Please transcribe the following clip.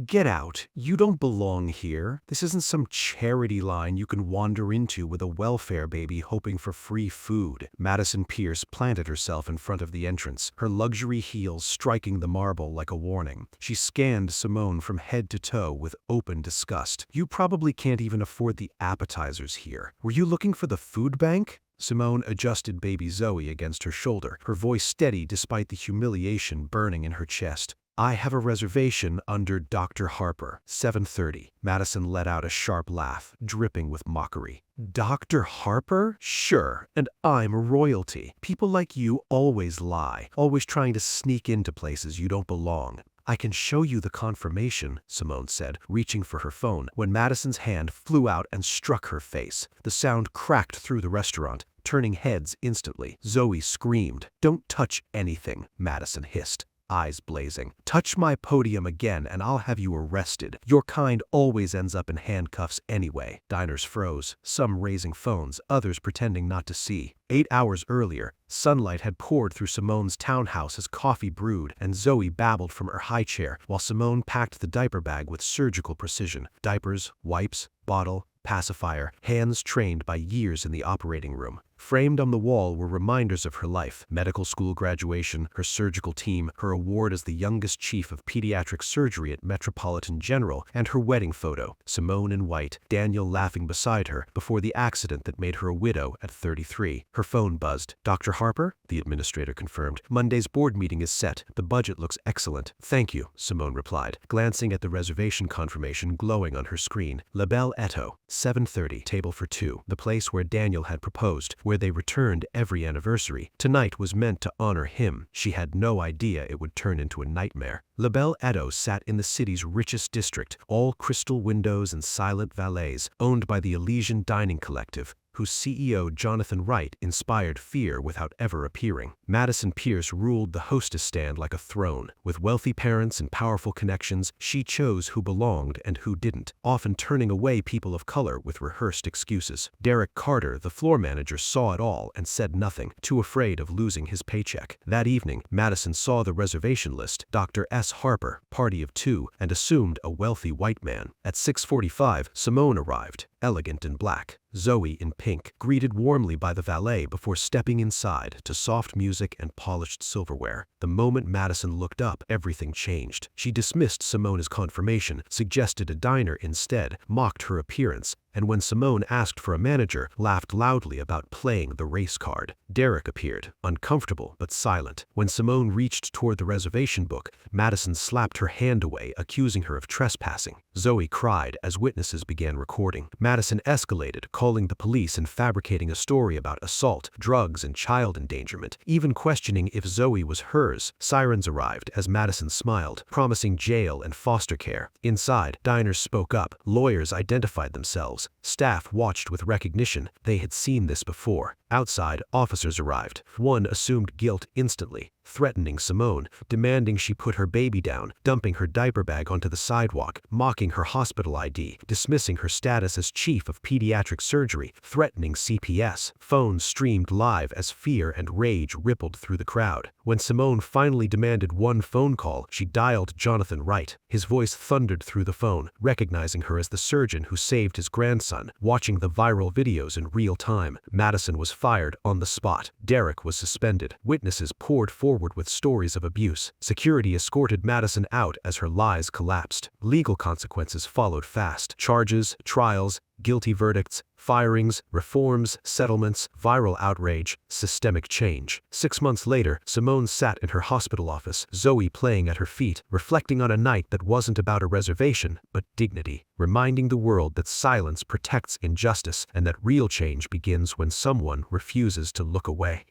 Get out. You don't belong here. This isn't some charity line you can wander into with a welfare baby hoping for free food. Madison Pierce planted herself in front of the entrance, her luxury heels striking the marble like a warning. She scanned Simone from head to toe with open disgust. You probably can't even afford the appetizers here. Were you looking for the food bank? Simone adjusted baby Zoe against her shoulder, her voice steady despite the humiliation burning in her chest. I have a reservation under Dr. Harper, 7:30. Madison let out a sharp laugh, dripping with mockery. Dr. Harper? Sure, and I'm royalty. People like you always lie, always trying to sneak into places you don't belong. I can show you the confirmation, Simone said, reaching for her phone, when Madison's hand flew out and struck her face. The sound cracked through the restaurant, turning heads instantly. Zoe screamed. Don't touch anything, Madison hissed, eyes blazing. Touch my podium again and I'll have you arrested. Your kind always ends up in handcuffs anyway. Diners froze, some raising phones, others pretending not to see. 8 hours earlier, sunlight had poured through Simone's townhouse as coffee brewed, and Zoe babbled from her high chair while Simone packed the diaper bag with surgical precision. Diapers, wipes, bottle, pacifier, hands trained by years in the operating room. Framed on the wall were reminders of her life: medical school graduation, her surgical team, her award as the youngest chief of pediatric surgery at Metropolitan General, and her wedding photo, Simone in white, Daniel laughing beside her, before the accident that made her a widow at 33. Her phone buzzed. Dr. Harper? The administrator confirmed. Monday's board meeting is set. The budget looks excellent. Thank you, Simone replied, glancing at the reservation confirmation glowing on her screen. La Belle Eto, 7:30, table for two, the place where Daniel had proposed, where they returned every anniversary. Tonight was meant to honor him. She had no idea it would turn into a nightmare. La Belle Eto sat in the city's richest district, all crystal windows and silent valets, owned by the Elysian Dining Collective, whose CEO Jonathan Wright inspired fear without ever appearing. Madison Pierce ruled the hostess stand like a throne. With wealthy parents and powerful connections, she chose who belonged and who didn't, often turning away people of color with rehearsed excuses. Derek Carter, the floor manager, saw it all and said nothing, too afraid of losing his paycheck. That evening, Madison saw the reservation list, Dr. S. Harper, party of two, and assumed a wealthy white man. At 6:45, Simone arrived, elegant in black, Zoe in pink, greeted warmly by the valet before stepping inside to soft music and polished silverware. The moment Madison looked up, everything changed. She dismissed Simone's confirmation, suggested a diner instead, mocked her appearance, and when Simone asked for a manager, laughed loudly about playing the race card. Derek appeared, uncomfortable but silent. When Simone reached toward the reservation book, Madison slapped her hand away, accusing her of trespassing. Zoe cried as witnesses began recording. Madison escalated, calling the police and fabricating a story about assault, drugs, and child endangerment, even questioning if Zoe was hers. Sirens arrived as Madison smiled, promising jail and foster care. Inside, diners spoke up, lawyers identified themselves. Staff watched with recognition. They had seen this before. Outside, officers arrived. One assumed guilt instantly, threatening Simone, demanding she put her baby down, dumping her diaper bag onto the sidewalk, mocking her hospital ID, dismissing her status as chief of pediatric surgery, threatening CPS. Phones streamed live as fear and rage rippled through the crowd. When Simone finally demanded one phone call, she dialed Jonathan Wright. His voice thundered through the phone, recognizing her as the surgeon who saved his grandson, watching the viral videos in real time. Madison was fired on the spot. Derek was suspended. Witnesses poured forward with stories of abuse. Security escorted Madison out as her lies collapsed. Legal consequences followed fast. Charges, trials, guilty verdicts, firings, reforms, settlements, viral outrage, systemic change. 6 months later, Simone sat in her hospital office, Zoe playing at her feet, reflecting on a night that wasn't about a reservation, but dignity, reminding the world that silence protects injustice and that real change begins when someone refuses to look away.